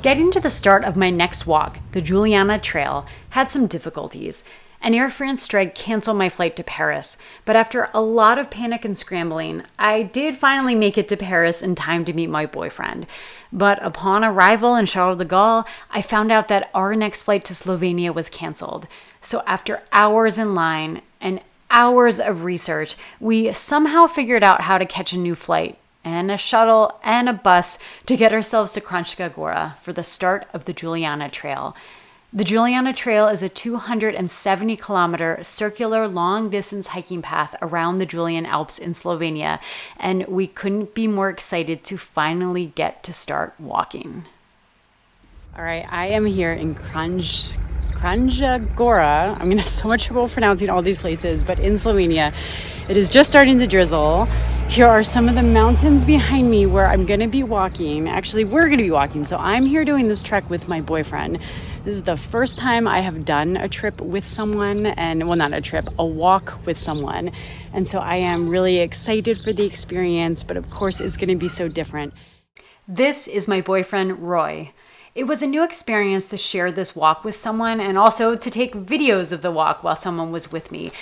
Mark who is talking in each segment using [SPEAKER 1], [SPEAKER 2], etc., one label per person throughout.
[SPEAKER 1] Getting to the start of my next walk, the Juliana Trail, had some difficulties. An Air France strike canceled my flight to Paris, but after a lot of panic and scrambling, I did finally make it to Paris in time to meet my boyfriend. But upon arrival in Charles de Gaulle, I found out that our next flight to Slovenia was canceled. So after hours in line and hours of research, we somehow figured out how to catch a new flight and a shuttle and a bus to get ourselves to Kranjska Gora for the start of the Juliana Trail. The Juliana Trail is a 270-kilometer circular long-distance hiking path around the Julian Alps in Slovenia, and we couldn't be more excited to finally get to start walking. All right, I am here in Kranjska Gora. I'm going to have so much trouble pronouncing all these places, but in Slovenia. It is just starting to drizzle. Here are some of the mountains behind me where I'm going to be walking. Actually, we're going to be walking. So I'm here doing this trek with my boyfriend. This is the first time I have done a trip with someone, and well, not a trip, a walk with someone. And so I am really excited for the experience, but of course it's going to be so different. This is my boyfriend, Roy. It was a new experience to share this walk with someone and also to take videos of the walk while someone was with me.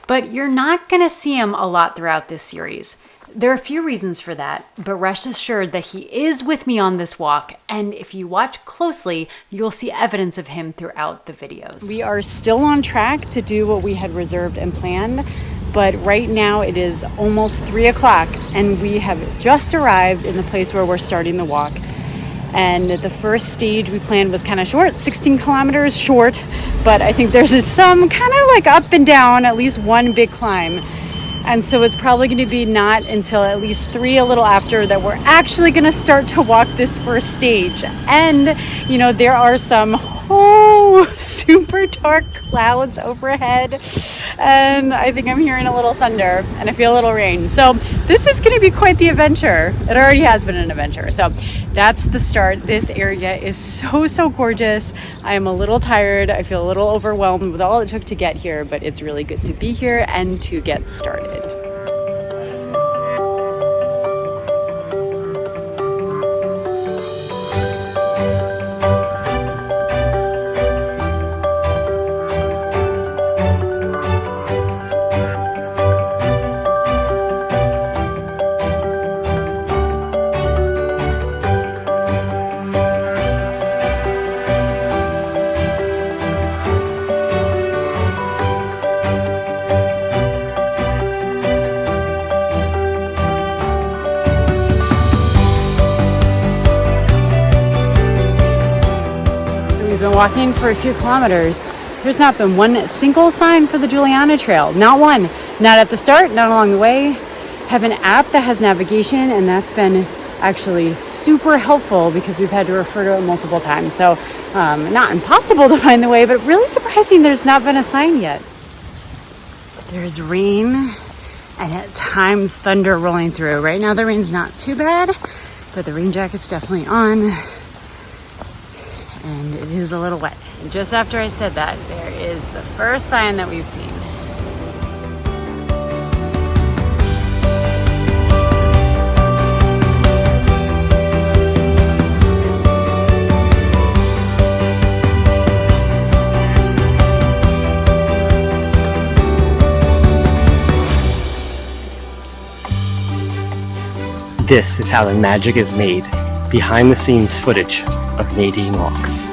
[SPEAKER 1] But you're not going to see him a lot throughout this series. There are a few reasons for that, but rest assured that he is with me on this walk, and if you watch closely, you'll see evidence of him throughout the videos. We are still on track to do what we had reserved and planned, but right now it is almost 3 o'clock, and we have just arrived in the place where we're starting the walk. And the first stage we planned was kind of short, 16 kilometers short, but I think there's some kind of like up and down, at least one big climb. And so it's probably going to be not until at least 3, a little after, that we're actually going to start to walk this first stage. And, you know, there are some super dark clouds overhead. And I think I'm hearing a little thunder and I feel a little rain. So this is going to be quite the adventure. It already has been an adventure. So that's the start. This area is so gorgeous. I am a little tired. I feel a little overwhelmed with all it took to get here, but it's really good to be here and to get started. Been walking for a few kilometers. There's not been one single sign for the Juliana Trail. Not one. Not at the start, not along the way. Have an app that has navigation, and that's been actually super helpful because we've had to refer to it multiple times. So not impossible to find the way, but really surprising there's not been a sign yet. There's rain and at times thunder rolling through. Right now the rain's not too bad, but the rain jacket's definitely on. And it is a little wet. And just after I said that, there is the first sign that we've seen.
[SPEAKER 2] This is how the magic is made. Behind the scenes footage of Nadine walks.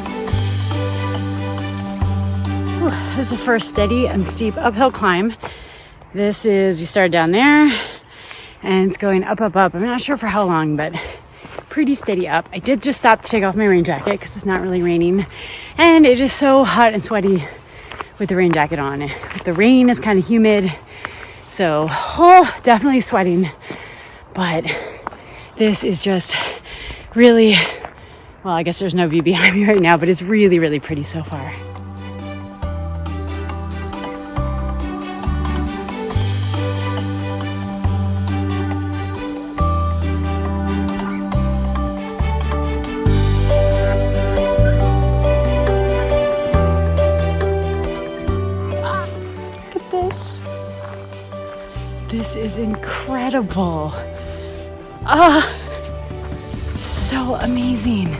[SPEAKER 1] This is the first steady and steep uphill climb. We started down there and it's going up. I'm not sure for how long, but pretty steady up. I did just stop to take off my rain jacket because it's not really raining. And it is so hot and sweaty with the rain jacket on. The rain is kind of humid, so definitely sweating. But this is just really, well, I guess there's no view behind me right now, but it's really pretty so far. Look at this. This is incredible. So amazing.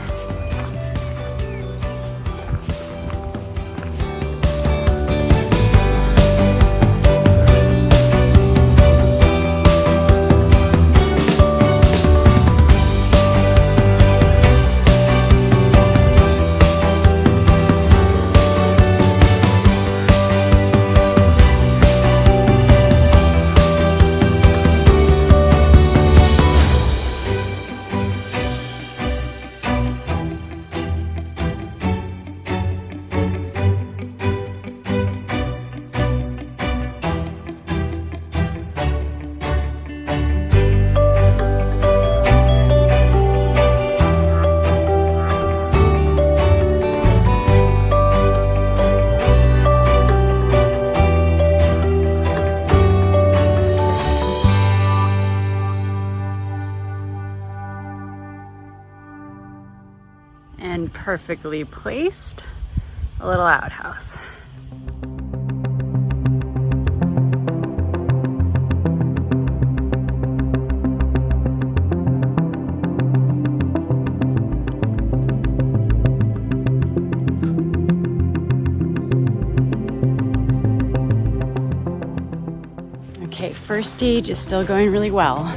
[SPEAKER 1] and perfectly placed a little outhouse. Okay, first stage is still going really well.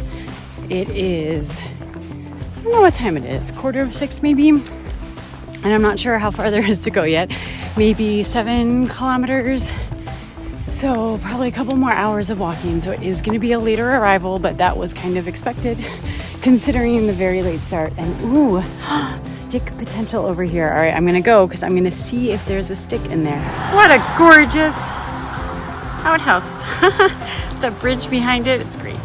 [SPEAKER 1] It is, I don't know what time it is, 5:45 maybe? And I'm not sure how far there is to go yet. Maybe 7 kilometers. So probably a couple more hours of walking. So it is gonna be a later arrival, but that was kind of expected considering the very late start. And ooh, stick potential over here. All right, I'm gonna go because I'm gonna see if there's a stick in there. What a gorgeous outhouse. The bridge behind it, it's great.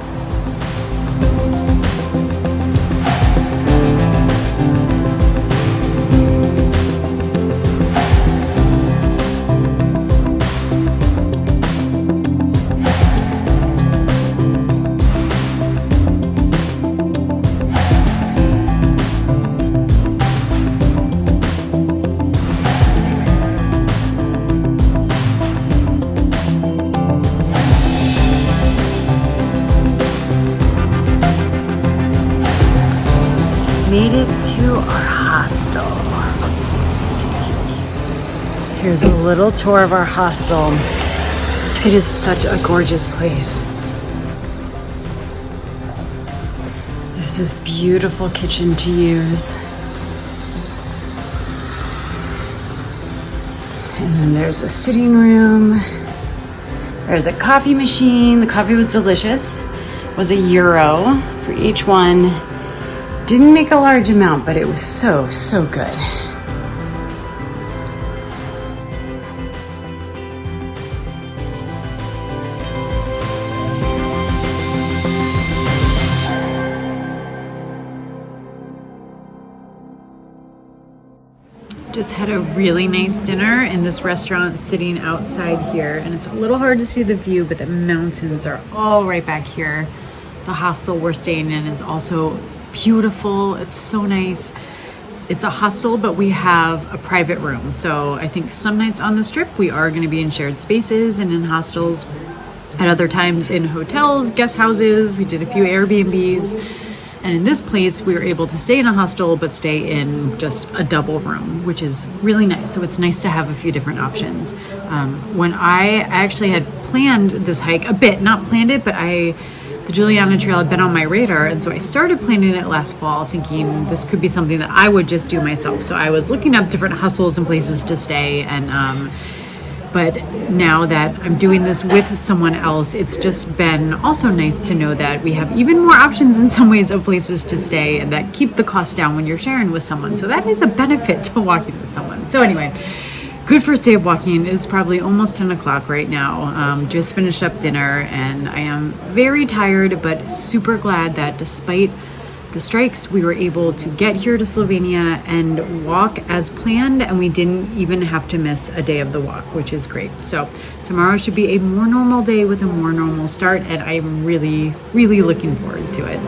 [SPEAKER 1] Made it to our hostel. Here's a little tour of our hostel. It is such a gorgeous place. There's this beautiful kitchen to use. And then there's a sitting room. There's a coffee machine. The coffee was delicious. It was €1 for each one. Didn't make a large amount, but it was so good. Just had a really nice dinner in this restaurant sitting outside here, and it's a little hard to see the view, but the mountains are all right back here. The hostel we're staying in is also beautiful. It's so nice. It's a hostel, but we have a private room. So I think some nights on this trip we are going to be in shared spaces and in hostels. At other times in hotels, guest houses. We did a few Airbnbs. And in this place we were able to stay in a hostel but stay in just a double room, which is really nice. So it's nice to have a few different options. When I actually had planned this hike a bit, not planned it, but the Juliana Trail had been on my radar, and so I started planning it last fall thinking this could be something that I would just do myself. So I was looking up different hostels and places to stay, and but now that I'm doing this with someone else, it's just been also nice to know that we have even more options in some ways of places to stay and that keep the cost down when you're sharing with someone. So that is a benefit to walking with someone. So anyway, good first day of walking. It's probably almost 10 o'clock right now. Just finished up dinner and I am very tired, but super glad that despite the strikes, we were able to get here to Slovenia and walk as planned, and we didn't even have to miss a day of the walk, which is great. So tomorrow should be a more normal day with a more normal start, and I'm really looking forward to it.